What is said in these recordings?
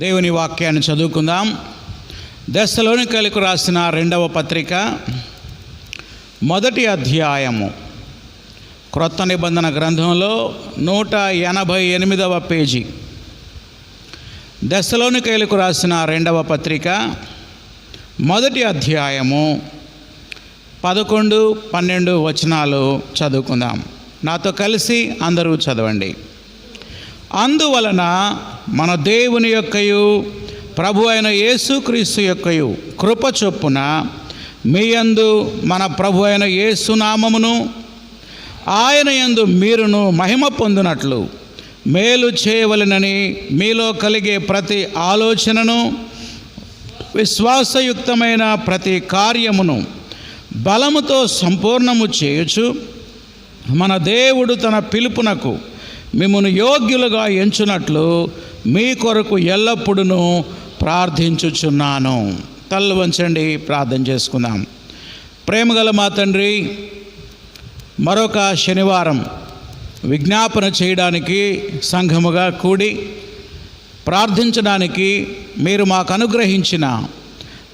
దేవుని వాక్యాన్ని చదువుకుందాం. దెస్సలోనికైలకు రాసిన 2వ పత్రిక 1వ అధ్యాయము. క్రొత్త నిబంధన గ్రంథంలో 188వ పేజీ. దెస్సలోనికైలకు రాసిన 2వ పత్రిక 1వ అధ్యాయము 11, 12 వచనాలు చదువుకుందాం. నాతో కలిసి అందరూ చదవండి. అందువలన మన దేవుని యొక్కయు ప్రభు అయిన యేసుక్రీస్తు యొక్కయు కృప చొప్పున మీ యందు మన ప్రభు అయిన యేసు నామమును ఆయన యందు మీరును మహిమ పొందినట్లు మేలు చేయవలెనని మీలో కలిగే ప్రతి ఆలోచనను విశ్వాసయుక్తమైన ప్రతి కార్యమును బలముతో సంపూర్ణము చేయుచు మన దేవుడు తన పిలుపునకు మిమ్మును యోగ్యులుగా ఎంచునట్లు మీ కొరకు ఎల్లప్పుడూ ప్రార్థించుచున్నాను. తలలు వంచండి, ప్రార్థన చేసుకుందాం. ప్రేమగల మా తండ్రి, మరొక శనివారం విజ్ఞాపన చేయడానికి సంఘముగా కూడి ప్రార్థించడానికి మీరు మాకు అనుగ్రహించిన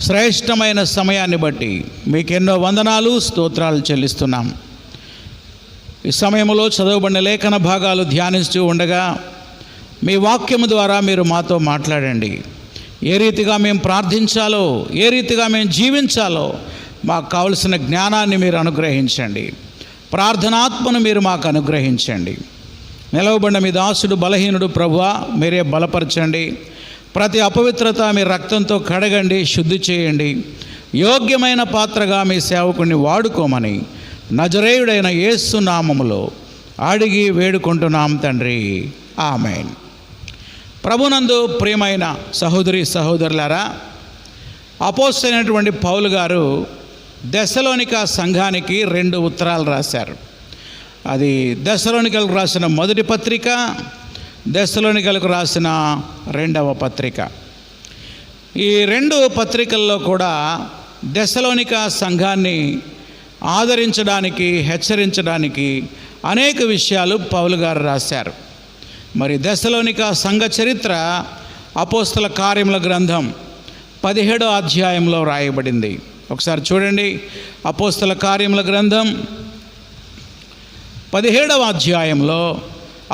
శ్రేష్టమైన సమయాన్ని బట్టి మీకెన్నో వందనాలు, స్తోత్రాలు చెల్లిస్తున్నాం. ఈ సమయంలో చదవబడిన లేఖన భాగాలు ధ్యానిస్తూ ఉండగా మీ వాక్యము ద్వారా మీరు మాతో మాట్లాడండి. ఏ రీతిగా మేము ప్రార్థించాలో, ఏ రీతిగా మేము జీవించాలో మాకు కావలసిన జ్ఞానాన్ని మీరు అనుగ్రహించండి. ప్రార్థనాత్మను మీరు మాకు అనుగ్రహించండి. నిలవబడిన మీ దాసుడు బలహీనుడు, ప్రభువా మీరే బలపరచండి. ప్రతి అపవిత్రత మీ రక్తంతో కడగండి, శుద్ధి చేయండి. యోగ్యమైన పాత్రగా మీ సేవకుని వాడుకోమని నజరేయుడైన యేసు నామములో అడిగి వేడుకుంటున్నాం తండ్రి, ఆమేన్. ప్రభునందు ప్రియమైన సహోదరి సహోదరులారా, అపోస్తలుడైనటువంటి పౌలు గారు దెస్సలోనిక సంఘానికి 2 ఉత్తరాలు రాశారు. అది దెస్సలోనికలకు రాసిన 1వ పత్రిక, దెస్సలోనికలకు రాసిన 2వ పత్రిక. ఈ 2 పత్రికల్లో కూడా దెస్సలోనిక సంఘాన్ని ఆదరించడానికి, హెచ్చరించడానికి అనేక విషయాలు పౌలు గారు రాశారు. మరి దెస్సలోనిక సంఘ చరిత్ర అపోస్తల కార్యముల గ్రంథం 17వ అధ్యాయంలో రాయబడింది. ఒకసారి చూడండి. అపోస్తల కార్యముల గ్రంథం 17వ అధ్యాయంలో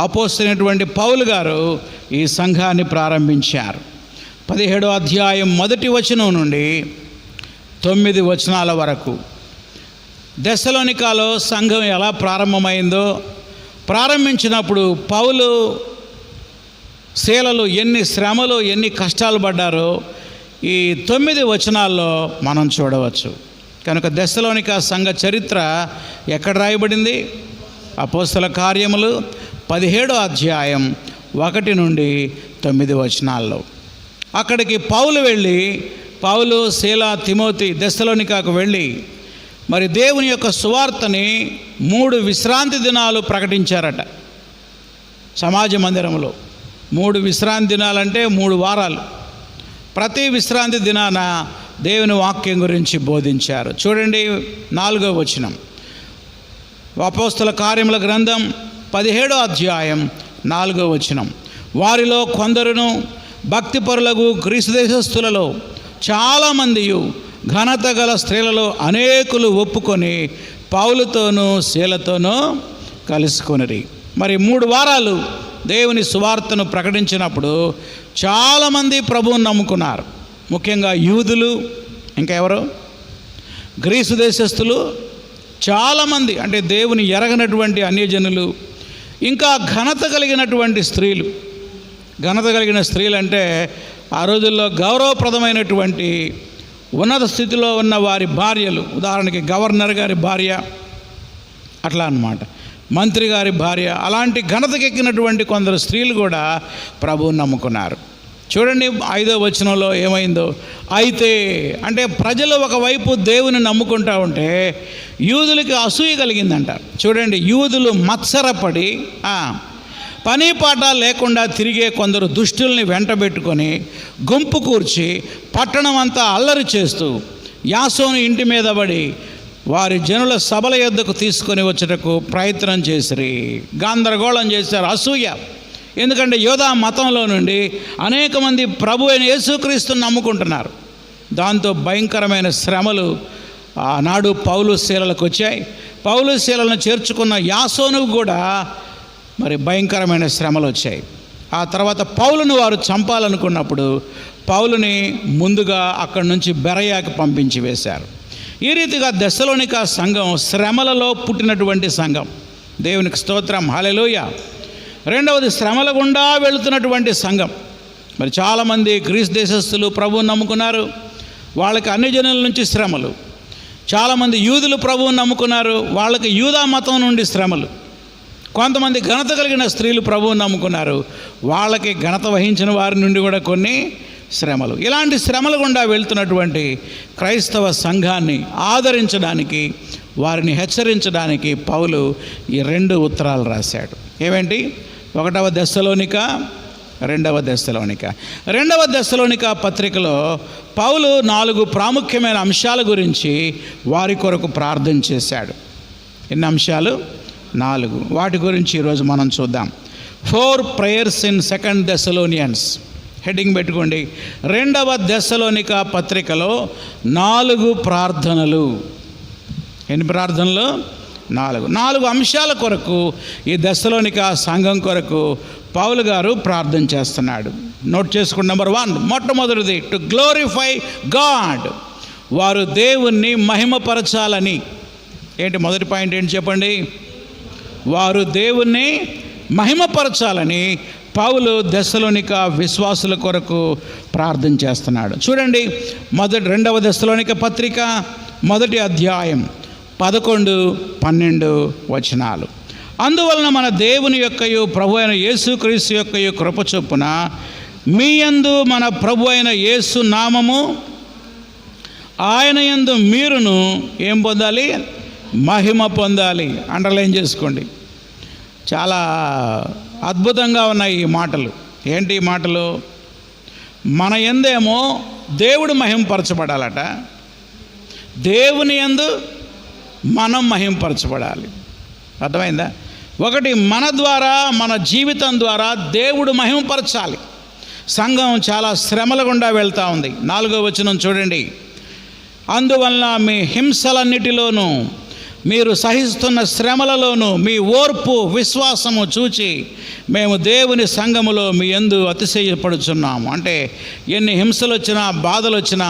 అపోస్తలుడైనటువంటి పౌలు గారు ఈ సంఘాన్ని ప్రారంభించారు. 17వ అధ్యాయం 1వ వచనం నుండి 9 వచనాల వరకు దెస్సలోనికలో సంఘం ఎలా ప్రారంభమైందో, ప్రారంభించినప్పుడు పౌలు శీలలు ఎన్ని శ్రమలు, ఎన్ని కష్టాలు పడ్డారో ఈ 9 వచనాల్లో మనం చూడవచ్చు. కనుక దెస్సలోనిక సంఘ చరిత్ర ఎక్కడ రాయబడింది? అపోస్తల కార్యములు 17వ అధ్యాయం 1 నుండి 9 వచనాల్లో. అక్కడికి పౌలు, శీల, తిమోతి దెస్సలోనికకు వెళ్ళి మరి దేవుని యొక్క సువార్తని 3 విశ్రాంతి దినాలు ప్రకటించారట. సమాజ మందిరంలో 3 విశ్రాంతి దినాలంటే 3 వారాలు. ప్రతి విశ్రాంతి దినాన దేవుని వాక్యం గురించి బోధించారు. చూడండి 4వ వచనం. అపోస్తల కార్యముల గ్రంథం 17వ అధ్యాయం 4వ వచనం. వారిలో కొందరును భక్తిపరులకు గ్రీసు దేశస్థులలో చాలామందియు ఘనత గల స్త్రీలలో అనేకులు ఒప్పుకొని పౌలుతోనూ శీలతోనూ కలుసుకొనిరి. మరి 3 వారాలు దేవుని సువార్తను ప్రకటించినప్పుడు చాలామంది ప్రభువుని నమ్ముకున్నారు. ముఖ్యంగా యూదులు, ఇంకా ఎవరు, గ్రీసు దేశస్థులు చాలామంది, అంటే దేవుని ఎరగనటువంటి అన్యజనులు, ఇంకా ఘనత కలిగినటువంటి స్త్రీలు. ఘనత కలిగిన స్త్రీలు అంటే ఆ రోజుల్లో గౌరవప్రదమైనటువంటి ఉన్నత స్థితిలో ఉన్న వారి భార్యలు. ఉదాహరణకి గవర్నర్ గారి భార్య, అట్లా అన్నమాట, మంత్రి గారి భార్య, అలాంటి ఘనతకెక్కినటువంటి కొందరు స్త్రీలు కూడా ప్రభువుని నమ్ముకున్నారు. చూడండి 5వ వచనంలో ఏమైందో. అయితే అంటే ప్రజలు ఒకవైపు దేవుని నమ్ముకుంటూ ఉంటే యూదులకి అసూయ కలిగిందంట. చూడండి, యూదులు మత్సరపడి పని పాట లేకుండా తిరిగే కొందరు దుష్టుల్ని వెంటబెట్టుకొని గుంపు కూర్చి పట్టణం అంతా అల్లరి చేస్తూ యాసోను ఇంటి మీద పడి వారి జనుల సభల యొద్దకు తీసుకొని వచ్చుటకు ప్రయత్నం చేసిరి. గందరగోళం చేశారు. అసూయ. ఎందుకంటే యోధా మతంలో నుండి అనేక మంది ప్రభు అయిన యేసుక్రీస్తుని నమ్ముకుంటున్నారు. దాంతో భయంకరమైన శ్రమలు ఆనాడు పౌలు శీలలకు వచ్చాయి. పౌలు శీలను చేర్చుకున్న యాసోనుకు కూడా మరి భయంకరమైన శ్రమలు వచ్చాయి. ఆ తర్వాత పౌలును వారు చంపాలనుకున్నప్పుడు పౌలుని ముందుగా అక్కడి నుంచి బెరయాకి పంపించి వేశారు. ఈ రీతిగా దెస్సలోనిక సంఘం శ్రమలలో పుట్టినటువంటి సంఘం. దేవునికి స్తోత్రం, హల్లెలూయా. రెండవది శ్రమల గుండా వెళుతున్నటువంటి సంఘం. మరి చాలామంది గ్రీస్ దేశస్థులు ప్రభువుని నమ్ముకున్నారు, వాళ్ళకి అన్ని జనుల నుంచి శ్రమలు. చాలామంది యూదులు ప్రభువుని నమ్ముకున్నారు, వాళ్ళకి యూదా మతం నుండి శ్రమలు. కొంతమంది ఘనత కలిగిన స్త్రీలు ప్రభువుని నమ్ముకున్నారు, వాళ్ళకి ఘనత వహించిన వారి నుండి కూడా కొన్ని శ్రమలు. ఇలాంటి శ్రమల గుండా వెళ్తున్నటువంటి క్రైస్తవ సంఘాన్ని ఆదరించడానికి, వారిని హెచ్చరించడానికి పౌలు ఈ 2 ఉత్తరాలు రాశాడు. ఏమేంటి? 1వ దెస్సలోనిక, 2వ దెస్సలోనిక. 2వ దెస్సలోనిక పత్రికలో పౌలు 4 ప్రాముఖ్యమైన అంశాల గురించి వారి కొరకు ప్రార్థన చేశాడు. ఎన్ని అంశాలు? 4. వాటి గురించి ఈరోజు మనం చూద్దాం. 4 prayers in 2nd Thessalonians. Heading పెట్టుకోండి. 2వ దెస్సలోనిక పత్రికలో 4 ప్రార్థనలు. ఎన్ని ప్రార్థనలు? 4 అంశాల కొరకు ఈ దెస్సలోనిక సంఘం కొరకు పౌలు గారు ప్రార్థన చేస్తున్నాడు. నోట్ చేసుకోండి. నెంబర్ 1, మొట్టమొదటిది టు గ్లోరిఫై గాడ్. వారు దేవుణ్ణి మహిమపరచాలని. ఏంటి మొదటి పాయింట్? ఏంటి చెప్పండి? వారు దేవుణ్ణి మహిమపరచాలని పౌలు దెస్సలోనిక విశ్వాసుల కొరకు ప్రార్థన చేస్తున్నాడు. చూడండి, 2వ దెస్సలోనిక పత్రిక 1వ అధ్యాయం 11, 12 వచనాలు. అందువలన మన దేవుని యొక్కయు ప్రభు అయిన యేసుక్రీస్తు యొక్కయు కృప చొప్పున మీ యందు మన ప్రభు అయిన యేసు నామము, ఆయన యందు మీరును ఏం పొందాలి? మహిమ పొందాలి. అండర్లైన్ చేసుకోండి. చాలా అద్భుతంగా ఉన్నాయి ఈ మాటలు. ఏంటి ఈ మాటలు? మన యందేమో దేవుడు మహిమపరచబడాలట, దేవుని యందు మనం మహిమపరచబడాలి. అర్థమైందా? ఒకటి, మన ద్వారా, మన జీవితం ద్వారా దేవుడు మహిమపరచాలి. సంఘం చాలా శ్రమల గుండా వెళ్తూ ఉంది. 4వ వచనం చూడండి. అందువలన మీ హింసలన్నిటిలోనూ, మీరు సహిస్తున్న శ్రమలలోనూ మీ ఓర్పు విశ్వాసము చూచి మేము దేవుని సంఘములో మీ యందు అతిశయపడుచున్నాము. అంటే ఎన్ని హింసలు వచ్చినా, బాధలు వచ్చినా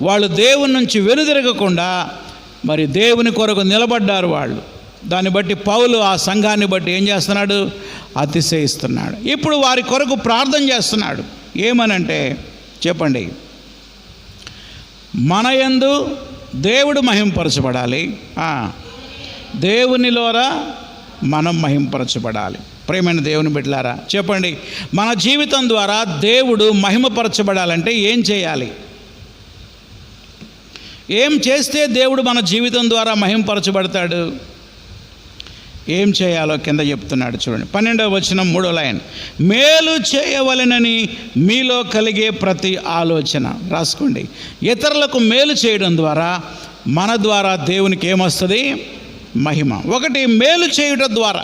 వాళ్ళు దేవుని నుంచి వెనుదిరగకుండా మరి దేవుని కొరకు నిలబడ్డారు వాళ్ళు. దాన్ని బట్టి పౌలు ఆ సంఘాన్ని బట్టి ఏం చేస్తున్నాడు? అతిశయిస్తున్నాడు. ఇప్పుడు వారి కొరకు ప్రార్థన చేస్తున్నాడు. ఏమనంటే చెప్పండి, మన యందు దేవుడు మహింపరచబడాలి, దేవునిలోరా మనం మహింపరచబడాలి. ప్రేమైన దేవుని బిడ్డలారా చెప్పండి, మన జీవితం ద్వారా దేవుడు మహిమపరచబడాలంటే ఏం చేయాలి? ఏం చేస్తే దేవుడు మన జీవితం ద్వారా మహింపరచబడతాడు? ఏం చేయాలో కింద చెప్తున్నాడు చూడండి. 12వ వచనం 3వ లైన్. మేలు చేయవలెనని మీలో కలిగే ప్రతి ఆలోచన. రాసుకోండి. ఇతరులకు మేలు చేయడం ద్వారా మన ద్వారా దేవునికి ఏమొస్తుంది? మహిమ. ఒకటి, మేలు చేయడం ద్వారా.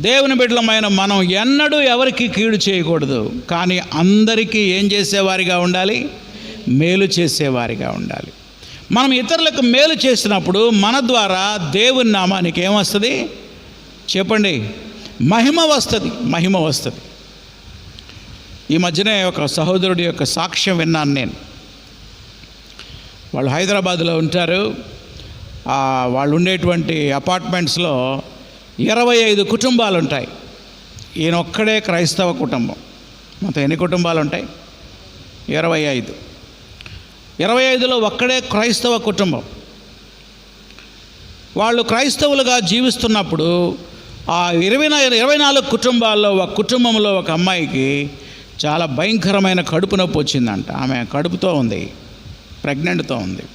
దేవుని బిడ్డలమైన మనం ఎన్నడూ ఎవరికి కీడు చేయకూడదు, కానీ అందరికీ ఏం చేసేవారిగా ఉండాలి? మేలు చేసేవారిగా ఉండాలి. మనం ఇతరులకు మేలు చేసినప్పుడు మన ద్వారా దేవుని నామానికి ఏమొస్తుంది? చెప్పండి, మహిమ వస్తుంది. మహిమ వస్తుంది. ఈ మధ్యనే ఒక సహోదరుడి యొక్క సాక్ష్యం విన్నాను నేను. వాళ్ళు హైదరాబాద్లో ఉంటారు. వాళ్ళు ఉండేటువంటి అపార్ట్మెంట్స్లో 25 కుటుంబాలు ఉంటాయి. ఈయన ఒక్కడే క్రైస్తవ కుటుంబం. మొత్తం ఎన్ని కుటుంబాలు ఉంటాయి? 25. 25లో ఒక్కడే క్రైస్తవ కుటుంబం. వాళ్ళు క్రైస్తవులుగా జీవిస్తున్నప్పుడు ఆ 24 కుటుంబాల్లో ఒక కుటుంబంలో ఒక అమ్మాయికి చాలా భయంకరమైన కడుపు నొప్పి వచ్చిందంట. ఆమె కడుపుతో ఉంది, ప్రెగ్నెంట్తో ఉంది.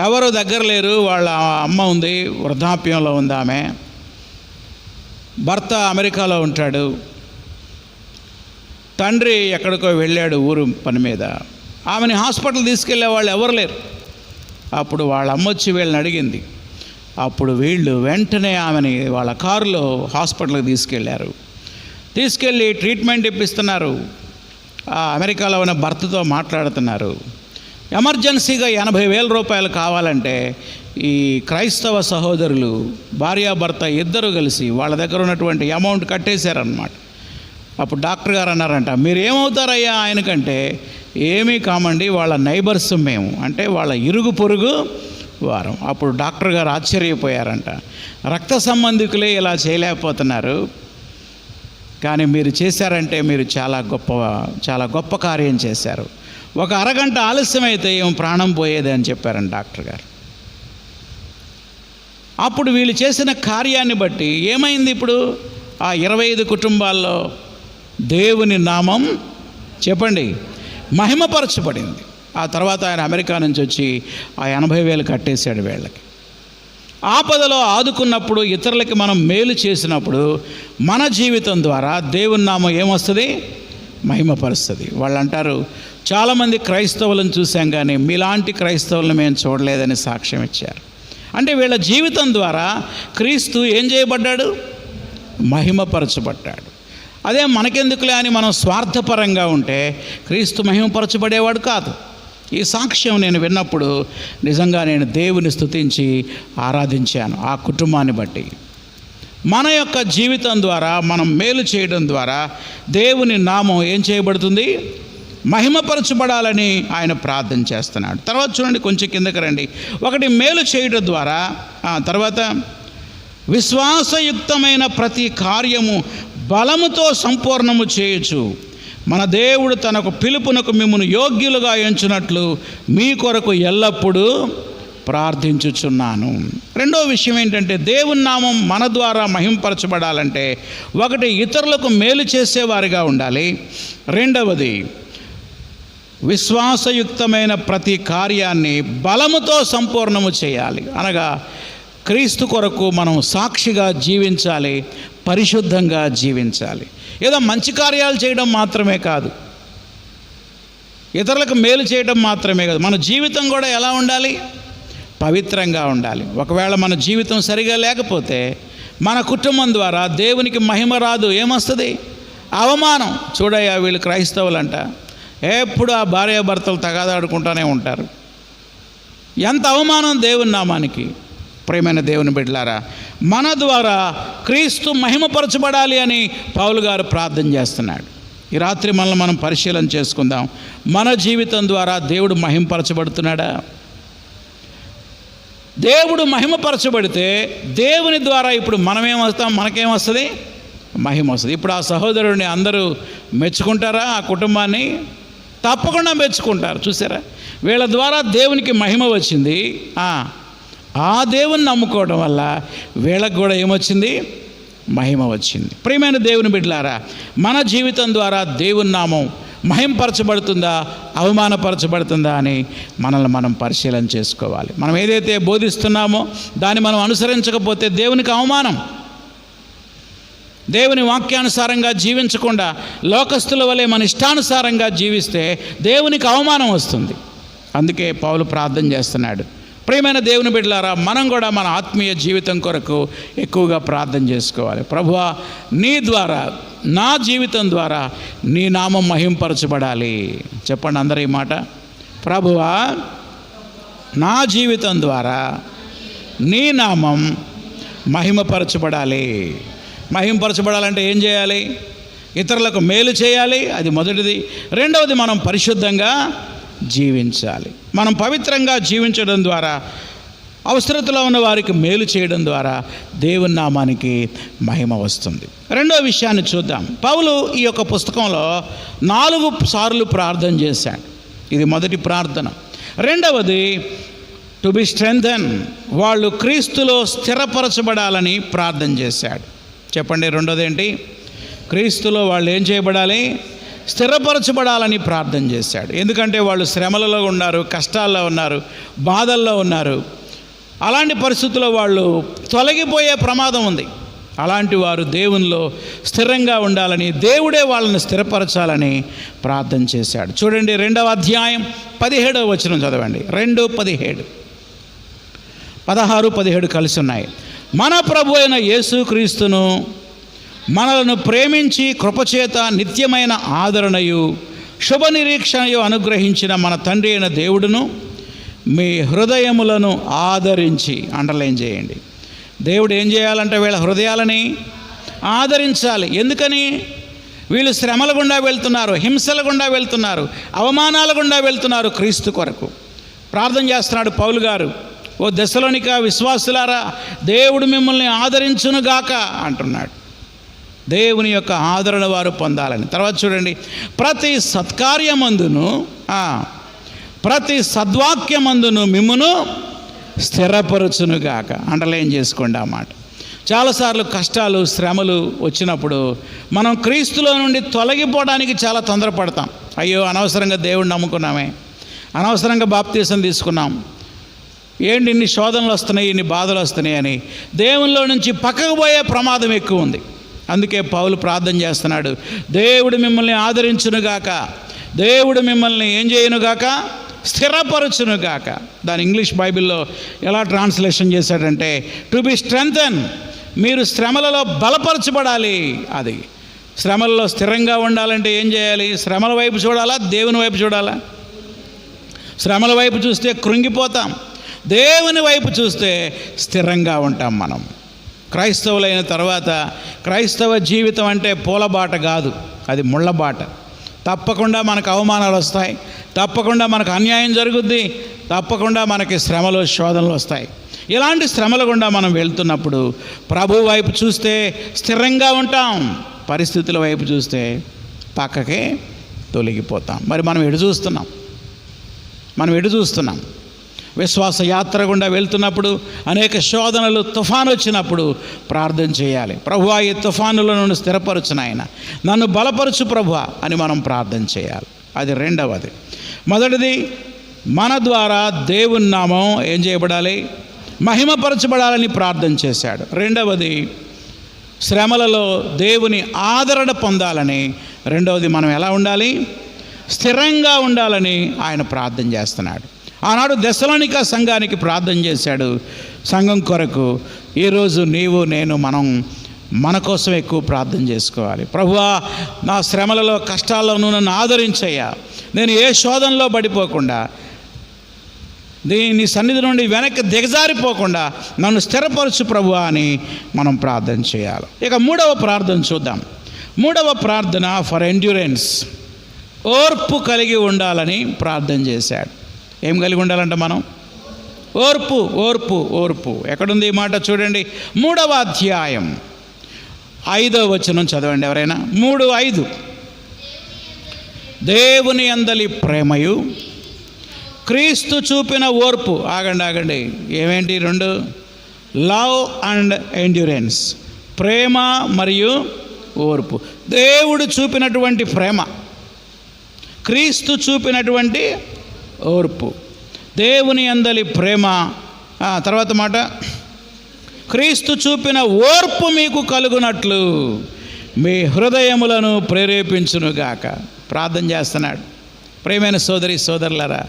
ఎవరు దగ్గర లేరు. వాళ్ళ అమ్మ ఉంది, వృద్ధాప్యంలో ఉంది ఆమె. భర్త అమెరికాలో ఉంటాడు. తండ్రి ఎక్కడికో వెళ్ళాడు ఊరు పని మీద. ఆమెని హాస్పిటల్ తీసుకెళ్లే వాళ్ళు ఎవరు లేరు. అప్పుడు వాళ్ళ అమ్మ వచ్చి వీళ్ళని అడిగింది, అప్పుడు వీళ్ళు వెంటనే ఆమెని వాళ్ళ కారులో హాస్పిటల్కి తీసుకెళ్ళి ట్రీట్మెంట్ ఇప్పిస్తున్నారు. అమెరికాలో ఉన్న భర్తతో మాట్లాడుతున్నారు. ఎమర్జెన్సీగా 80,000 రూపాయలు కావాలంటే ఈ క్రైస్తవ సహోదరులు భార్యాభర్త ఇద్దరు కలిసి వాళ్ళ దగ్గర ఉన్నటువంటి అమౌంట్ కట్టేశారనమాట. అప్పుడు డాక్టర్ గారు అన్నారంట, మీరు ఏమవుతారయ్యా ఆయనకంటే, ఏమీ కామండి, వాళ్ళ నైబర్స్ మేము, అంటే వాళ్ళ ఇరుగు పొరుగు వారం. అప్పుడు డాక్టర్ గారు ఆశ్చర్యపోయారంట, రక్త సంబంధికులే ఇలా చేయలేకపోతున్నారు, కానీ మీరు చేశారంటే మీరు చాలా గొప్ప కార్యం చేశారు. ఒక అరగంట ఆలస్యమైతే ఏం ప్రాణం పోయేది అని చెప్పారంట డాక్టర్ గారు. అప్పుడు వీళ్ళు చేసిన కార్యాన్ని బట్టి ఏమైంది? ఇప్పుడు ఆ 25 కుటుంబాల్లో దేవుని నామం చెప్పండి మహిమపరచబడింది. ఆ తర్వాత ఆయన అమెరికా నుంచి వచ్చి ఆ 80,000 కట్టేశాడు వీళ్ళకి. ఆపదలో ఆదుకున్నప్పుడు, ఇతరులకి మనం మేలు చేసినప్పుడు మన జీవితం ద్వారా దేవుని నామం ఏమొస్తుంది? మహిమపరుస్తుంది. వాళ్ళు అంటారు, చాలామంది క్రైస్తవులను చూసాం కానీ మీలాంటి క్రైస్తవులను మేము చూడలేదని సాక్ష్యం ఇచ్చారు. అంటే వీళ్ళ జీవితం ద్వారా క్రీస్తు ఏం చేయబడ్డాడు? మహిమపరచబడ్డాడు. అదే మనకెందుకులే అని మనం స్వార్థపరంగా ఉంటే క్రీస్తు మహిమపరచబడేవాడు కాదు. ఈ సాక్ష్యం నేను విన్నప్పుడు నిజంగా నేను దేవుని స్తుతించి ఆరాధించాను. ఆ కుటుంబాన్ని బట్టి మన యొక్క జీవితం ద్వారా మనం మేలు చేయడం ద్వారా దేవుని నామం ఏం చేయబడుతుంది? మహిమపరచబడాలని ఆయన ప్రార్థన చేస్తున్నాడు. తర్వాత చూడండి, కొంచెం కిందకి రండి. ఒకటి, మేలు చేయడం ద్వారా, తర్వాత విశ్వాసయుక్తమైన ప్రతి కార్యము బలముతో సంపూర్ణము చేయొచ్చు. మన దేవుడు తనకు పిలుపునకు మిమ్మును యోగ్యులుగా ఎంచునట్లు మీ కొరకు ఎల్లప్పుడూ ప్రార్థించుచున్నాను. రెండో విషయం ఏంటంటే, దేవుని నామం మన ద్వారా మహింపరచబడాలంటే ఒకటి, ఇతరులకు మేలు చేసేవారిగా ఉండాలి. రెండవది, విశ్వాసయుక్తమైన ప్రతి కార్యాన్ని బలముతో సంపూర్ణము చేయాలి. అనగా క్రీస్తు కొరకు మనం సాక్షిగా జీవించాలి, పరిశుద్ధంగా జీవించాలి. ఏదో మంచి కార్యాలు చేయడం మాత్రమే కాదు, ఇతరులకు మేలు చేయడం మాత్రమే కాదు, మన జీవితం కూడా ఎలా ఉండాలి? పవిత్రంగా ఉండాలి. ఒకవేళ మన జీవితం సరిగా లేకపోతే మన కుటుంబం ద్వారా దేవునికి మహిమ రాదు. ఏమొస్తుంది? అవమానం. చూడయ్యా, వీళ్ళు క్రైస్తవులంట, ఎప్పుడు ఆ భార్యాభర్తలు తగాదాడుకుంటూనే ఉంటారు. ఎంత అవమానం దేవుని నామానికి. ప్రియమైన దేవుని బిడ్డలారా, మన ద్వారా క్రీస్తు మహిమపరచబడాలి అని పౌలు గారు ప్రార్థన చేస్తున్నాడు. ఈ రాత్రి మనల్ని మనం పరిశీలన చేసుకుందాం. మన జీవితం ద్వారా దేవుడు మహిమపరచబడుతున్నాడా? దేవుడు మహిమపరచబడితే దేవుని ద్వారా ఇప్పుడు మనమేమొస్తాం? మనకేమొస్తుంది? మహిమ వస్తుంది. ఇప్పుడు ఆ సహోదరుడిని అందరూ మెచ్చుకుంటారా? ఆ కుటుంబాన్ని తప్పకుండా మెచ్చుకుంటారు. చూసారా, వీళ్ళ ద్వారా దేవునికి మహిమ వచ్చింది. ఆ దేవుని నమ్ముకోవడం వల్ల వీళ్ళకు కూడా ఏమొచ్చింది? మహిమ వచ్చింది. ప్రియమైన దేవుని బిడ్డలారా, మన జీవితం ద్వారా దేవుని నామం మహింపరచబడుతుందా, అవమానపరచబడుతుందా అని మనల్ని మనం పరిశీలన చేసుకోవాలి. మనం ఏదైతే బోధిస్తున్నామో దాన్ని మనం అనుసరించకపోతే దేవునికి అవమానం. దేవుని వాక్యానుసారంగా జీవించకుండా లోకస్తుల వలె మన ఇష్టానుసారంగా జీవిస్తే దేవునికి అవమానం వస్తుంది. అందుకే పౌలు ప్రార్థన చేస్తున్నాడు. ప్రియమైన దేవుని బిడ్డలారా, మనం కూడా మన ఆత్మీయ జీవితం కొరకు ఎక్కువగా ప్రార్థన చేసుకోవాలి. ప్రభువా, నీ ద్వారా, నా జీవితం ద్వారా నీ నామం మహింపరచబడాలి. చెప్పండి అందరూ ఈ మాట. ప్రభువా, నా జీవితం ద్వారా నీ నామం మహిమపరచబడాలి. మహింపరచబడాలంటే ఏం చేయాలి? ఇతరులకు మేలు చేయాలి, అది మొదటిది. రెండవది, మనం పరిశుద్ధంగా జీవించాలి. మనం పవిత్రంగా జీవించడం ద్వారా, అవసరతలో ఉన్న వారికి మేలు చేయడం ద్వారా దేవుని నామానికి మహిమ వస్తుంది. రెండో విషయాన్ని చూద్దాం. పౌలు ఈ యొక్క పుస్తకంలో 4 సార్లు ప్రార్థన చేశాడు. ఇది మొదటి ప్రార్థన. రెండవది, టు బి స్ట్రెంథెన్, వాళ్ళు క్రీస్తులో స్థిరపరచబడాలని ప్రార్థన చేశాడు. చెప్పండి, రెండోది ఏంటి? క్రీస్తులో వాళ్ళు ఏం చేయబడాలి? స్థిరపరచబడాలని ప్రార్థన చేశాడు. ఎందుకంటే వాళ్ళు శ్రమలలో ఉన్నారు, కష్టాల్లో ఉన్నారు, బాధల్లో ఉన్నారు. అలాంటి పరిస్థితుల్లో వాళ్ళు తొలగిపోయే ప్రమాదం ఉంది. అలాంటి వారు దేవునిలో స్థిరంగా ఉండాలని, దేవుడే వాళ్ళని స్థిరపరచాలని ప్రార్థన చేశాడు. చూడండి, 2వ అధ్యాయం 17వ వచనం చదవండి. 2:17. 16, 17 కలిసి ఉన్నాయి. మన ప్రభు అయిన యేసుక్రీస్తును మనలను ప్రేమించి కృపచేత నిత్యమైన ఆదరణయు శుభ నిరీక్షణయు అనుగ్రహించిన మన తండ్రి అయిన దేవుడును మీ హృదయములను ఆదరించి, అండర్లైన్ చేయండి, దేవుడు ఏం చేయాలంటే వీళ్ళ హృదయాలని ఆదరించాలి. ఎందుకని? వీళ్ళు శ్రమల గుండా వెళ్తున్నారు, హింసల గుండా వెళ్తున్నారు, అవమానాల గుండా వెళ్తున్నారు. క్రీస్తు కొరకు ప్రార్థన చేస్తున్నాడు పౌలు గారు. ఓ దెస్సలోనిక విశ్వాసులారా, దేవుడు మిమ్మల్ని ఆదరించునుగాక అంటున్నాడు. దేవుని యొక్క ఆదరణ వారు పొందాలని. తర్వాత చూడండి, ప్రతి సత్కార్యమందును ప్రతి సద్వాక్యమందును మిమ్మును స్థిరపరచునుగాక. అండర్లైన్ చేసుకోండి ఆ మాట. చాలాసార్లు కష్టాలు, శ్రమలు వచ్చినప్పుడు మనం క్రీస్తులో నుండి తొలగిపోవడానికి చాలా తొందరపడతాం. అయ్యో, అనవసరంగా దేవుడిని నమ్ముకున్నామే, అనవసరంగా బాప్తీసం తీసుకున్నాం, ఏంటి ఇన్ని శోధనలు వస్తున్నాయి, ఇన్ని బాధలు వస్తున్నాయి అని దేవునిలో నుంచి పక్కకు పోయే ప్రమాదం ఎక్కువ ఉంది. అందుకే పౌలు ప్రార్థన చేస్తున్నాడు, దేవుడు మిమ్మల్ని ఆదరించునుగాక, దేవుడు మిమ్మల్ని ఏం చేయునుగాక, స్థిరపరచునుగాక. దాని ఇంగ్లీష్ బైబిల్లో ఎలా ట్రాన్స్లేషన్ చేశాడంటే టు బి స్ట్రెంగ్థెన్, మీరు శ్రమలలో బలపరచబడాలి. అది శ్రమలలో స్థిరంగా ఉండాలంటే ఏం చేయాలి? శ్రమల వైపు చూడాలా, దేవుని వైపు చూడాలా? శ్రమల వైపు చూస్తే కృంగిపోతాం, దేవుని వైపు చూస్తే స్థిరంగా ఉంటాం. మనం క్రైస్తవులైన తర్వాత క్రైస్తవ జీవితం అంటే పూలబాట కాదు, అది ముళ్ళబాట. తప్పకుండా మనకు అవమానాలు వస్తాయి, తప్పకుండా మనకు అన్యాయం జరుగుద్ది, తప్పకుండా మనకి శ్రమలు, శోధనలు వస్తాయి. ఇలాంటి శ్రమల గుండా మనం వెళ్తున్నప్పుడు ప్రభు వైపు చూస్తే స్థిరంగా ఉంటాం, పరిస్థితుల వైపు చూస్తే పక్కకే తొలగిపోతాం. మరి మనం ఎటు చూస్తున్నాం? విశ్వాస యాత్ర గుండా వెళ్తున్నప్పుడు అనేక శోధనలు, తుఫాను వచ్చినప్పుడు ప్రార్థన చేయాలి. ప్రభువా, ఈ తుఫానుల నుండి స్థిరపరచు నాయన, నన్ను బలపరచు ప్రభువా అని మనం ప్రార్థన చేయాలి. అది రెండవది. మొదటిది, మన ద్వారా దేవుని నామం ఏం చేయబడాలి? మహిమపరచబడాలని ప్రార్థన చేశాడు. రెండవది, శ్రమలలో దేవుని ఆదరణ పొందాలని. రెండవది, మనం ఎలా ఉండాలి? స్థిరంగా ఉండాలని ఆయన ప్రార్థన చేస్తున్నాడు. ఆనాడు దెస్సలోనిక సంఘానికి ప్రార్థన చేశాడు, సంఘం కొరకు. ఈరోజు నీవు, నేను, మనం మన కోసం ఎక్కువ ప్రార్థన చేసుకోవాలి. ప్రభువా, నా శ్రమలలో, కష్టాల్లో నువ్వు నన్ను ఆదరించయ్యా, నేను ఏ శోధనలో పడిపోకుండా, నీ సన్నిధి నుండి వెనక్కి దిగజారిపోకుండా నన్ను స్థిరపరచు ప్రభువా అని మనం ప్రార్థన చేయాలి. ఇక మూడవ ప్రార్థన చూద్దాం. మూడవ ప్రార్థన ఫర్ ఎండ్యూరెన్స్, ఓర్పు కలిగి ఉండాలని ప్రార్థన చేశాడు. ఏం కలిగి ఉండాలంట మనం? ఓర్పు, ఓర్పు, ఓర్పు. ఎక్కడుంది ఈ మాట? చూడండి, 3వ అధ్యాయం 5వ వచనం చదవండి ఎవరైనా. 3:5, దేవుని యందలి ప్రేమయు క్రీస్తు చూపిన ఓర్పు. ఆగండి, ఏమేంటి రెండు? లవ్ అండ్ ఎండ్యూరెన్స్, ప్రేమ మరియు ఓర్పు. దేవుడు చూపినటువంటి ప్రేమ, క్రీస్తు చూపినటువంటి ఓర్పు. దేవుని యందలి ప్రేమ, తర్వాత మాట, క్రీస్తు చూపిన ఓర్పు మీకు కలుగునట్లు మీ హృదయములను ప్రేరేపించునుగాక. ప్రార్థన చేస్తున్నాడు. ప్రేమైన సోదరి సోదరులారా,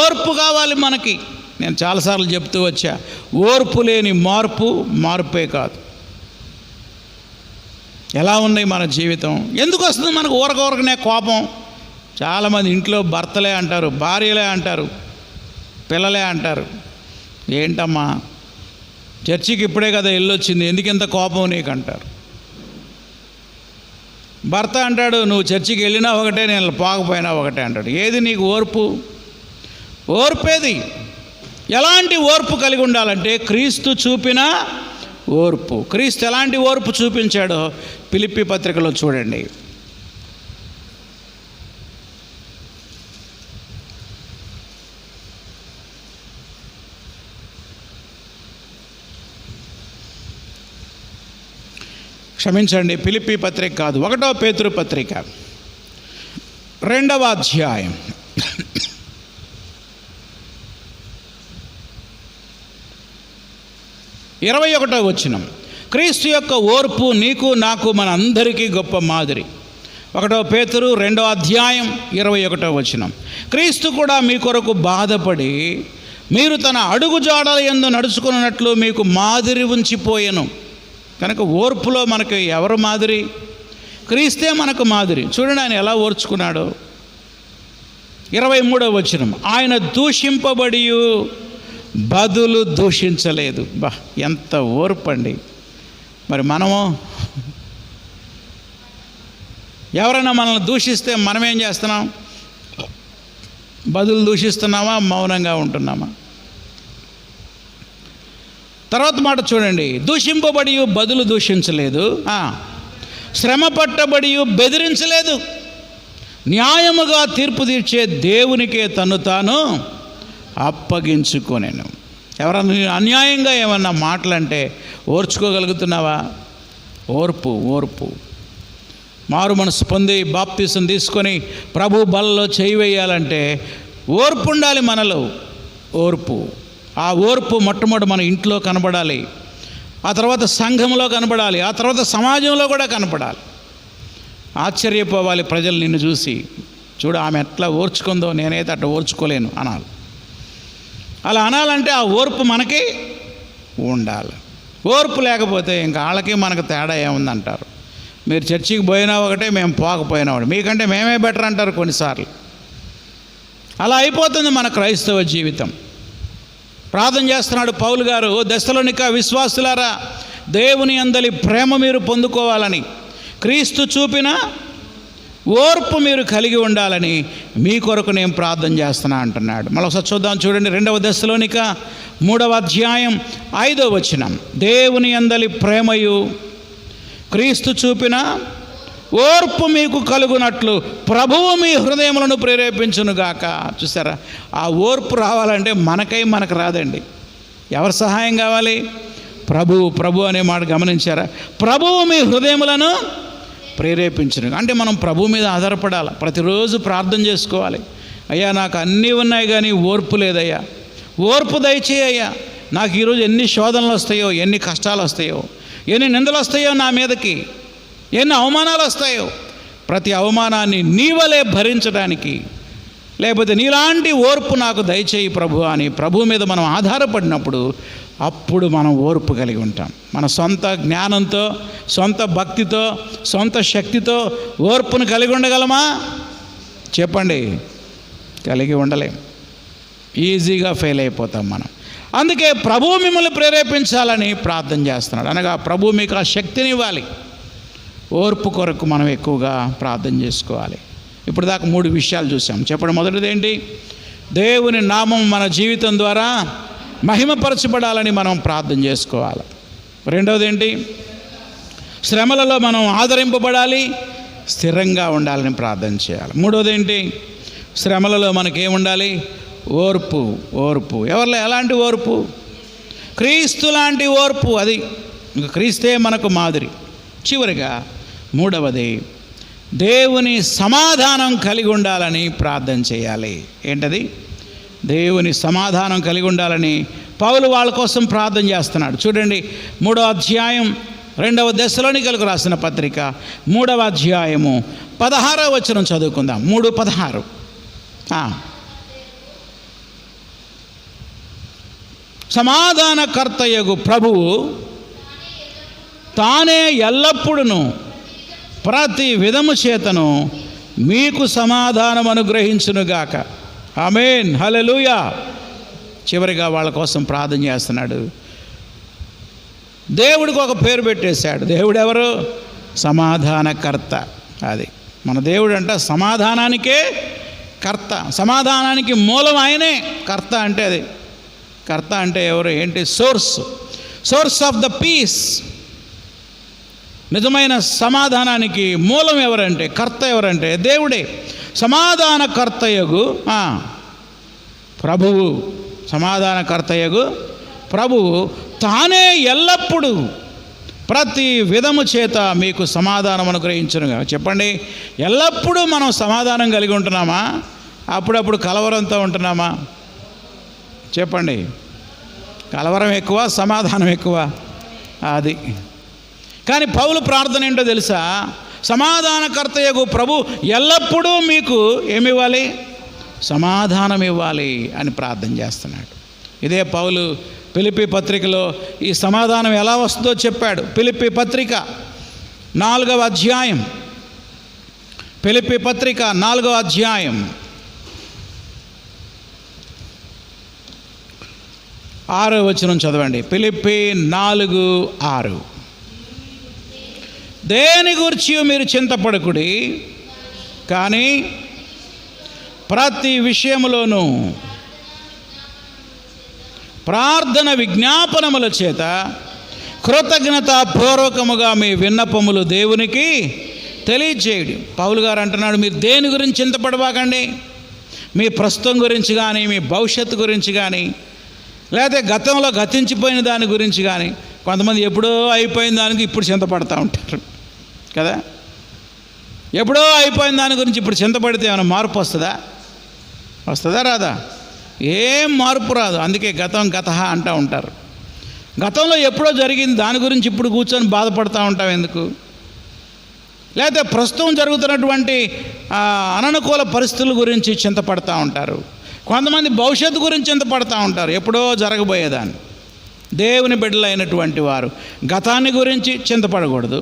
ఓర్పు కావాలి మనకి. నేను చాలాసార్లు చెప్తూ వచ్చా, ఓర్పు లేని మార్పే కాదు. ఎలా ఉన్నాయి మన జీవితం? ఎందుకు వస్తుంది మనకు ఊరకనే కోపం? చాలామంది ఇంట్లో భర్తలే అంటారు, భార్యలే అంటారు, పిల్లలే అంటారు, ఏంటమ్మా చర్చికి ఇప్పుడే కదా వెళ్ళొచ్చింది, ఎందుకు ఇంత కోపం నీకు అంటారు. భర్త అంటాడు, నువ్వు చర్చికి వెళ్ళినా ఒకటే, నేను పోకపోయినా ఒకటే అంటాడు. ఏది నీకు ఓర్పు? ఓర్పేది. ఎలాంటి ఓర్పు కలిగి ఉండాలంటే క్రీస్తు చూపిన ఓర్పు. క్రీస్తు ఎలాంటి ఓర్పు చూపించాడో ఫిలిప్పీ పత్రికలో చూడండి. క్షమించండి, ఫిలిప్పీ పత్రిక కాదు, 1వ పేతురు పత్రిక 2వ అధ్యాయం 21వ వచనం. క్రీస్తు యొక్క ఓర్పు నీకు, నాకు, మన అందరికీ గొప్ప మాదిరి. 1వ పేతురు 2వ అధ్యాయం 21వ వచనం. క్రీస్తు కూడా మీ కొరకు బాధపడి మీరు తన అడుగు జాడల యందు నడుచుకున్నట్లు మీకు మాదిరి ఉంచిపోయెను. కనుక ఓర్పులో మనకు ఎవరు మాదిరి? క్రీస్తే మనకు మాదిరి. చూడండి ఆయన ఎలా ఓర్చుకున్నాడో. 23వ వచనం, ఆయన దూషింపబడి బదులు దూషించలేదు. బా, ఎంత ఓర్పండి. మరి మనము ఎవరైనా మనల్ని దూషిస్తే మనమేం చేస్తున్నాం? బదులు దూషిస్తున్నామా, మౌనంగా ఉంటున్నామా? తర్వాత మాట చూడండి, దూషింపబడి బదులు దూషించలేదు, శ్రమ పట్టబడి బెదిరించలేదు, న్యాయముగా తీర్పు తీర్చే దేవునికే తను తాను అప్పగించుకొనెను. ఎవరన్నా అన్యాయంగా ఏమన్నా మాటలంటే ఓర్చుకోగలుగుతున్నావా? ఓర్పు. మారు మనసు పొంది బాప్తిసం తీసుకొని ప్రభు బలలో చేయి వేయాలంటే ఓర్పు ఉండాలి మనలో. ఆ ఓర్పు మొట్టమొదటి మన ఇంట్లో కనబడాలి, ఆ తర్వాత సంఘంలో కనబడాలి, ఆ తర్వాత సమాజంలో కూడా కనపడాలి. ఆశ్చర్యపోవాలి ప్రజలు నిన్ను చూసి. చూడు ఆమె ఎట్లా ఓర్చుకుందో, నేనైతే అట్లా ఓర్చుకోలేను అనాలి. అలా అనాలంటే ఆ ఓర్పు మనకి ఉండాలి. ఓర్పు లేకపోతే ఇంకా వాళ్ళకి మనకు తేడా ఏముందంటారు. మీరు చర్చికి పోయినా ఒకటే, మేము పోకపోయినా ఒకటి, మీకంటే మేమే బెటర్ అంటారు కొన్నిసార్లు. అలా అయిపోతుంది మన క్రైస్తవ జీవితం. ప్రార్థన చేస్తున్నాడు పౌలు గారు, దెస్సలోనిక విశ్వాసులారా, దేవుని అందలి ప్రేమ మీరు పొందుకోవాలని, క్రీస్తు చూపిన ఓర్పు మీరు కలిగి ఉండాలని మీ కొరకు నేను ప్రార్థన చేస్తున్నా అంటున్నాడు. మళ్ళీ ఒకసారి చూద్దాం, చూడండి. 2వ దెస్సలోనిక 3వ అధ్యాయం 5వ వచనం, దేవుని అందలి ప్రేమయు క్రీస్తు చూపిన ఓర్పు మీకు కలుగునట్లు ప్రభువు మీ హృదయములను ప్రేరేపించునుగాక. చూసారా, ఆ ఓర్పు రావాలంటే మనకు రాదండి. ఎవరి సహాయం కావాలి? ప్రభు అనే మాట గమనించారా? ప్రభువు మీ హృదయములను ప్రేరేపించును. అంటే మనం ప్రభు మీద ఆధారపడాలి. ప్రతిరోజు ప్రార్థన చేసుకోవాలి. అయ్యా నాకు అన్నీ ఉన్నాయి కానీ ఓర్పు లేదయ్యా, ఓర్పు దయచేయ్యా. నాకు ఈరోజు ఎన్ని శోధనలు వస్తాయో, ఎన్ని కష్టాలు వస్తాయో, ఎన్ని నిందలు వస్తాయో నా మీదకి, ఎన్ని అవమానాలు వస్తాయో, ప్రతి అవమానాన్ని నీవలే భరించడానికి, లేకపోతే నీలాంటి ఓర్పు నాకు దయచేయి ప్రభు అని ప్రభు మీద మనం ఆధారపడినప్పుడు అప్పుడు మనం ఓర్పు కలిగి ఉంటాం. మన సొంత జ్ఞానంతో, సొంత భక్తితో, సొంత శక్తితో ఓర్పును కలిగి ఉండగలమా? చెప్పండి, కలిగి ఉండలేం. ఈజీగా ఫెయిల్ అయిపోతాం మనం. అందుకే ప్రభువు మిమ్మల్ని ప్రేరేపించాలని ప్రార్థన చేస్తున్నాడు. అనగా ప్రభు మీకు ఆ శక్తిని ఇవ్వాలి. ఓర్పు కొరకు మనం ఎక్కువగా ప్రార్థన చేసుకోవాలి. ఇప్పుడు దాకా 3 విషయాలు చూసాం. చెప్పండి, మొదటిది ఏంటి? దేవుని నామం మన జీవితం ద్వారా మహిమపరచబడాలని మనం ప్రార్థన చేసుకోవాలి. రెండవది ఏంటి? శ్రమలలో మనం ఆదరింపబడాలి, స్థిరంగా ఉండాలని ప్రార్థన చేయాలి. మూడవది ఏంటి? శ్రమలలో మనకేముండాలి? ఓర్పు. ఎవరిలో ఎలాంటి ఓర్పు? క్రీస్తు లాంటి ఓర్పు. అది క్రీస్తే మనకు మాదిరి. చివరిగా మూడవది, దేవుని సమాధానం కలిగి ఉండాలని ప్రార్థన చేయాలి. ఏంటది? దేవుని సమాధానం కలిగి ఉండాలని పౌలు వాళ్ళ కోసం ప్రార్థన చేస్తున్నాడు. చూడండి, 3వ అధ్యాయం 2వ దెస్సలోనికలకు రాసిన పత్రిక 3వ అధ్యాయము 16వ వచనం చదువుకుందాం. 3:16. సమాధానకర్తయగు ప్రభువు తానే ఎల్లప్పుడూ ప్రతి విధము చేతను మీకు సమాధానం అనుగ్రహించునుగాక. ఆమేన్, హల్లెలూయా. చివరిగా వాళ్ళ కోసం ప్రార్థన చేస్తున్నాడు. దేవుడికి ఒక పేరు పెట్టేశాడు. దేవుడు ఎవరు? సమాధానకర్త. అది మన దేవుడు అంట సమాధానానికే కర్త. సమాధానానికి మూలం ఆయనే. కర్త అంటే అది. కర్త అంటే ఎవరు? ఏంటి? Source of the peace. నిజమైన సమాధానానికి మూలం ఎవరంటే, కర్త ఎవరంటే దేవుడే. సమాధానకర్తయగు ప్రభువు, సమాధానకర్తయగు ప్రభువు తానే ఎల్లప్పుడూ ప్రతి విధము చేత మీకు సమాధానం అనుగ్రహించునుగా. చెప్పండి, ఎల్లప్పుడూ మనం సమాధానం కలిగి ఉంటున్నామా? అప్పుడప్పుడు కలవరంతో ఉంటున్నామా? చెప్పండి, కలవరం ఎక్కువ, సమాధానం ఎక్కువ. అది కానీ పౌలు ప్రార్థన ఏంటో తెలుసా? సమాధానకర్తయగు ప్రభు ఎల్లప్పుడూ మీకు ఏమివ్వాలి? సమాధానం ఇవ్వాలి అని ప్రార్థన చేస్తున్నాడు. ఇదే పౌలు ఫిలిప్పీ పత్రికలో ఈ సమాధానం ఎలా వస్తుందో చెప్పాడు. ఫిలిప్పీ పత్రిక 4వ అధ్యాయం, ఫిలిప్పీ పత్రిక 4వ అధ్యాయం 6వ వచనం చదవండి. ఫిలిప్పీ 4:6. దేని గురించి మీరు చింతపడకుడి, కానీ ప్రతి విషయములోనూ ప్రార్థన విజ్ఞాపనముల చేత కృతజ్ఞతాపూర్వకముగా మీ విన్నపములు దేవునికి తెలియజేయుడి. పౌలు గారు అంటున్నాడు, మీరు దేని గురించి చింతపడబాకండి. మీ ప్రస్తుతం గురించి కానీ, మీ భవిష్యత్తు గురించి కానీ, లేకపోతే గతంలో గతించిపోయిన దాని గురించి కానీ. కొంతమంది ఎప్పుడో అయిపోయిన దానికి ఇప్పుడు చింతపడతా ఉంటారు కదా. ఎప్పుడో అయిపోయిన దాని గురించి ఇప్పుడు చింతపడితే ఏమైనా మార్పు వస్తుందా రాదా? ఏం మార్పు రాదు. అందుకే గతం గతః అంటూ ఉంటారు. గతంలో ఎప్పుడో జరిగింది దాని గురించి ఇప్పుడు కూర్చొని బాధపడుతూ ఉంటాం ఎందుకు? లేకపోతే ప్రస్తుతం జరుగుతున్నటువంటి అననుకూల పరిస్థితుల గురించి చింతపడతా ఉంటారు. కొంతమంది భవిష్యత్తు గురించి చింతపడతా ఉంటారు, ఎప్పుడో జరగబోయేదాన్ని. దేవుని బిడ్డలైనటువంటి వారు గతాన్ని గురించి చింతపడకూడదు,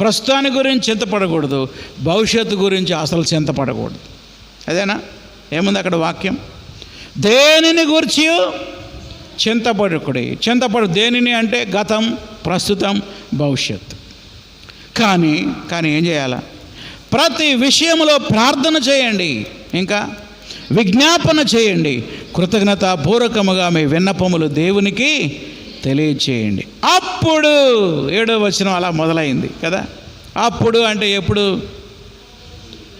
ప్రస్తుతాన్ని గురించి చింతపడకూడదు, భవిష్యత్తు గురించి అసలు చింతపడకూడదు. అదేనా? ఏముంది అక్కడ వాక్యం? దేనిని గురించి చింతపడు. దేనిని అంటే గతం, ప్రస్తుతం, భవిష్యత్తు. కానీ ఏం చేయాలా? ప్రతి విషయంలో ప్రార్థన చేయండి, ఇంకా విజ్ఞాపన చేయండి, కృతజ్ఞతాపూర్వకముగా మీ విన్నపములు దేవునికి తెలియచేయండి. అప్పుడు 7వ వచనం అలా మొదలైంది కదా. అప్పుడు అంటే ఎప్పుడు?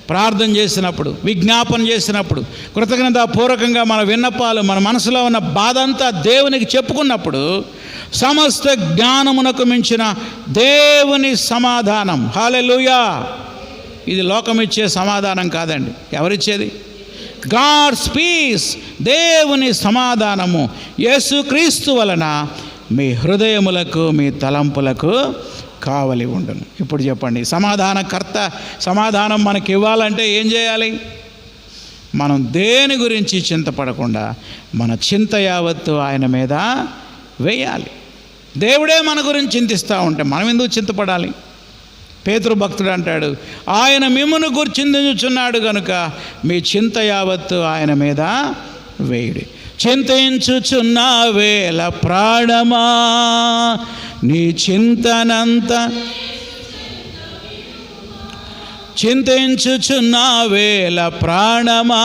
ప్రార్థన చేసినప్పుడు, విజ్ఞాపన చేసినప్పుడు, కృతజ్ఞతాపూర్వకంగా మన విన్నపాలు, మన మనసులో ఉన్న బాధ అంతా దేవునికి చెప్పుకున్నప్పుడు సమస్త జ్ఞానమునకు మించిన దేవుని సమాధానం, హల్లెలూయా, ఇది లోకమిచ్చే సమాధానం కాదండి. ఎవరిచ్చేది? గాడ్స్ పీస్, దేవుని సమాధానము యేసుక్రీస్తు వలన మీ హృదయములకు, మీ తలంపులకు కావలి ఉండును. ఇప్పుడు చెప్పండి, సమాధానకర్త సమాధానం మనకి ఇవ్వాలంటే ఏం చేయాలి? మనం దేని గురించి చింతపడకుండా మన చింత యావత్తు ఆయన మీద వేయాలి. దేవుడే మన గురించి చింతిస్తూ ఉంటే మనం ఎందుకు చింతపడాలి? పేతురు భక్తుడు అంటాడు, ఆయన మిమ్మును గురించి చింతించుచున్నాడు కనుక మీ చింత యావత్తు ఆయన మీద వేయుడి. చింతించుచున్న వేళ ప్రాణమా నీ చింతనంత, చింతించుచున్న వేళ ప్రాణమా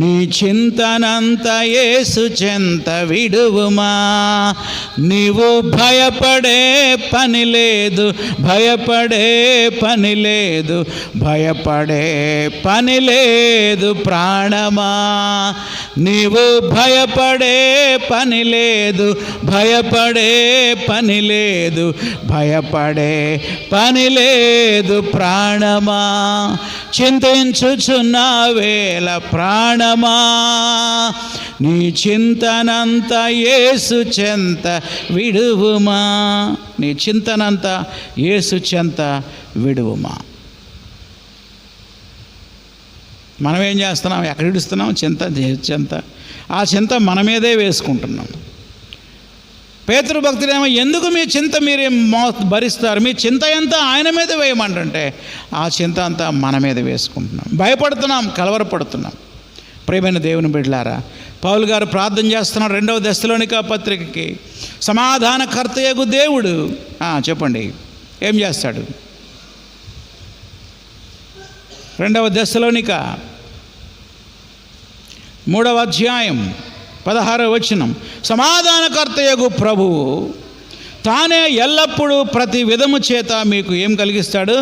నీ చింతనంత యేసు చెంత విడువుమా. నీవు భయపడే పని లేదు, భయపడే పని లేదు, భయపడే పని లేదు ప్రాణమా. నీవు భయపడే పని లేదు, భయపడే పని లేదు, భయపడే పని లేదు ప్రాణమా. చింతించుచున్న వేళ ప్రాణమా నీ చింతనంతా యేసు చెంత విడువుమా. నీ చింతనంతా యేసు చెంత విడువుమా. మనం ఏం చేస్తున్నాం? ఎక్కడ విడుస్తున్నాం? చింత. ఆ చింత మన మీదే వేసుకుంటున్నాం. పేతురు భక్తుడేమో, ఎందుకు మీ చింత మీరేం భరిస్తారు? మీ చింత ఎంత ఆయన మీద వేయమంటుంటే ఆ చింత అంతా మన మీద వేసుకుంటున్నాం, భయపడుతున్నాం, కలవరపడుతున్నాం. ప్రియమైన దేవుని బిడ్డలారా, పౌలు గారు ప్రార్థన చేస్తున్నారు 2వ దెస్సలోనిక పత్రికకి. సమాధానకర్తయగు దేవుడు చెప్పండి ఏం చేస్తాడు? 2వ దెస్సలోనిక 3వ అధ్యాయం 16వ వచనం, సమాధానకర్తయగు ప్రభువు తానే ఎల్లప్పుడూ ప్రతి విధము చేత మీకు ఏం కలిగిస్తాడు?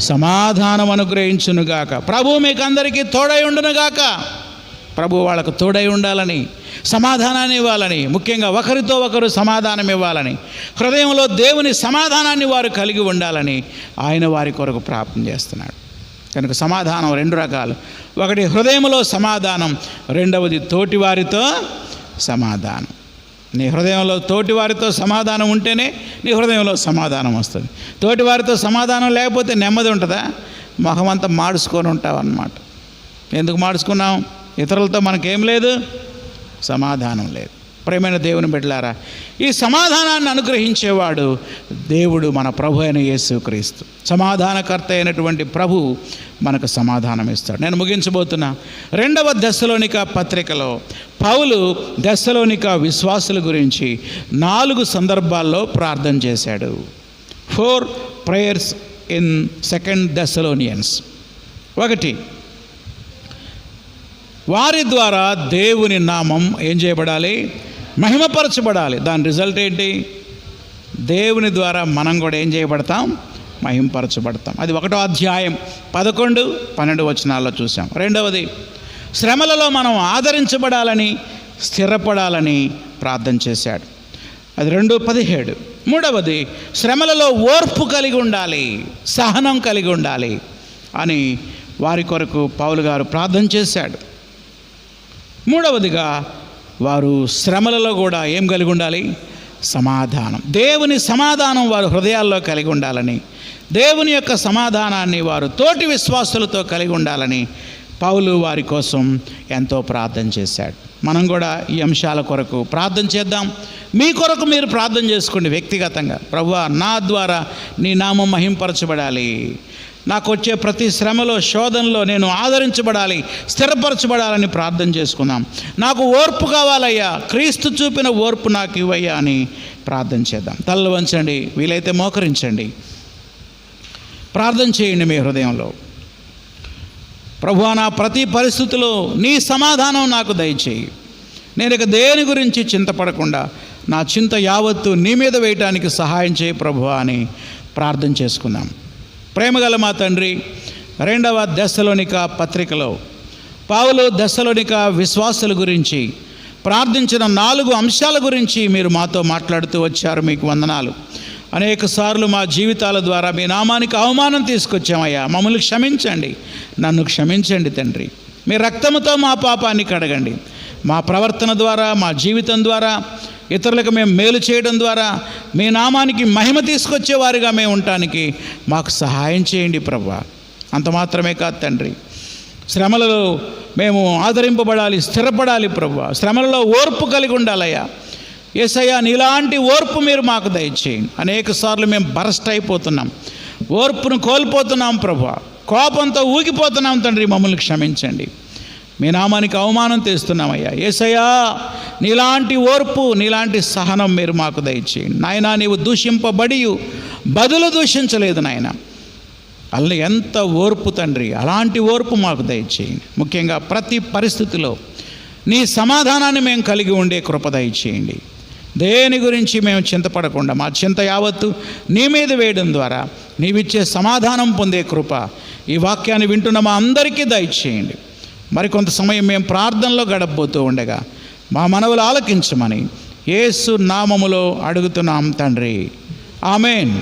సమాధానం అనుగ్రహించునుగాక. ప్రభు మీకు అందరికీ తోడై ఉండునుగాక. ప్రభు వాళ్ళకు తోడై ఉండాలని, సమాధానాన్ని ఇవ్వాలని, ముఖ్యంగా ఒకరితో ఒకరు సమాధానం ఇవ్వాలని, హృదయంలో దేవుని సమాధానాన్ని వారు కలిగి ఉండాలని ఆయన వారి కొరకు ప్రార్థన చేస్తున్నాడు. కనుక సమాధానం 2 రకాలు. ఒకటి హృదయంలో సమాధానం, రెండవది తోటివారితో సమాధానం. నీ హృదయంలో తోటివారితో సమాధానం ఉంటేనే నీ హృదయంలో సమాధానం వస్తుంది. తోటివారితో సమాధానం లేకపోతే నెమ్మది ఉంటుందా? మొహమంతా మాడుచుకొని ఉంటావు అన్నమాట. ఎందుకు మాడుచుకున్నాం? ఇతరులతో మనకేం లేదు, సమాధానం లేదు. ప్రియమైన దేవుని బిడ్డలారా, ఈ సమాధానాన్ని అనుగ్రహించేవాడు దేవుడు, మన ప్రభు అయిన యేసుక్రీస్తు. సమాధానకర్త అయినటువంటి ప్రభు మనకు సమాధానం ఇస్తాడు. నేను ముగించబోతున్నా. 2వ దెస్సలోనిక పత్రికలో పౌలు దెస్సలోనిక విశ్వాసుల గురించి 4 సందర్భాల్లో ప్రార్థన చేశాడు. 4 ప్రేయర్స్ ఇన్ 2 Thessalonians. 1, వారి ద్వారా దేవుని నామం ఏం చేయబడాలి? మహిమపరచబడాలి. దాని రిజల్ట్ ఏంటి? దేవుని ద్వారా మనం కూడా ఏం చేయబడతాం? మహిమపరచబడతాం. అది 1వ అధ్యాయం 11, 12 వచనాల్లో చూసాం. 2వది, శ్రమలలో మనం ఆదరించబడాలని, స్థిరపడాలని ప్రార్థన చేశాడు. అది 2:17. 3వది, శ్రమలలో ఓర్పు కలిగి ఉండాలి, సహనం కలిగి ఉండాలి అని వారి కొరకు పౌలు గారు ప్రార్థన చేశాడు. 3వదిగా, వారు శ్రమలలో కూడా ఏం కలిగి ఉండాలి? సమాధానం. దేవుని సమాధానం వారు హృదయాల్లో కలిగి ఉండాలని, దేవుని యొక్క సమాధానాన్ని వారు తోటి విశ్వాసులతో కలిగి ఉండాలని పౌలు వారి కోసం ఎంతో ప్రార్థన చేశాడు. మనం కూడా ఈ అంశాల కొరకు ప్రార్థన చేద్దాం. మీ కొరకు మీరు ప్రార్థన చేసుకోండి వ్యక్తిగతంగా. ప్రభువా, నా ద్వారా నీ నామం మహింపరచబడాలి, నాకు వచ్చే ప్రతి శ్రమలో, శోధనలో నేను ఆదరించబడాలి, స్థిరపరచబడాలని ప్రార్థన చేసుకుందాం. నాకు ఓర్పు కావాలయ్యా, క్రీస్తు చూపిన ఓర్పు నాకు ఇవ్వయ్యా అని ప్రార్థన చేద్దాం. తలలు వంచండి, వీలైతే మోకరించండి, ప్రార్థన చేయండి మీ హృదయంలో. ప్రభువా, నా ప్రతి పరిస్థితిలో నీ సమాధానం నాకు దయచేయి. నేను ఇక దేని గురించి చింతపడకుండా నా చింత యావత్తు నీ మీద వేయటానికి సహాయం చేయి ప్రభువా అని ప్రార్థన చేసుకుందాం. ప్రేమగల మా తండ్రి, 2వ దెస్సలోనిక పత్రికలో పౌలు దెస్సలోనిక విశ్వాసుల గురించి ప్రార్థించిన 4 అంశాల గురించి మీరు మాతో మాట్లాడుతూ వచ్చారు. మీకు వందనాలు. అనేక సార్లు మా జీవితాల ద్వారా మీ నామానికి అవమానం తీసుకొచ్చామయ్యా. మమ్మల్ని క్షమించండి, నన్ను క్షమించండి తండ్రి. మీ రక్తముతో మా పాపాన్ని కడగండి. మా ప్రవర్తన ద్వారా, మా జీవితం ద్వారా, ఇతరులకు మేము మేలు చేయడం ద్వారా మీ నామానికి మహిమ తీసుకొచ్చేవారిగా మేము ఉండటానికి మాకు సహాయం చేయండి ప్రభువా. అంత మాత్రమే కాదు తండ్రి, శ్రమలలో మేము ఆదరింపబడాలి, స్థిరపడాలి ప్రభువా. శ్రమలలో ఓర్పు కలిగి ఉండాలయ్యా. యేసయ్యా, నీలాంటి ఓర్పు మీరు మాకు దయచేయండి. అనేక సార్లు మేము బరస్ట్ అయిపోతున్నాం, ఓర్పును కోల్పోతున్నాం ప్రభువా, కోపంతో ఊగిపోతున్నాం తండ్రి. మమ్మల్ని క్షమించండి. మీ నామానికి అవమానం తెస్తున్నామయ్యా. యేసయ్యా, నీలాంటి ఓర్పు, నీలాంటి సహనం మీరు మాకు దయచేయండి నాయనా. నీవు దూషింపబడి బదులు దూషించలేదు నాయన. అల్ల ఎంత ఓర్పు తండ్రి, అలాంటి ఓర్పు మాకు దయచేయండి. ముఖ్యంగా ప్రతి పరిస్థితిలో నీ సమాధానాన్ని మేము కలిగి ఉండే కృప దయచేయండి. దేని గురించి మేము చింతపడకుండా మా చింత యావత్తు నీ మీద వేయడం ద్వారా నీవిచ్చే సమాధానం పొందే కృప ఈ వాక్యాన్ని వింటున్న మా అందరికీ దయచేయండి. మరికొంత సమయం మేము ప్రార్థనలో గడపబోతూ ఉండగా మా మనవులు ఆలకించమని యేసు నామములో అడుగుతున్నాం తండ్రి. ఆమేన్.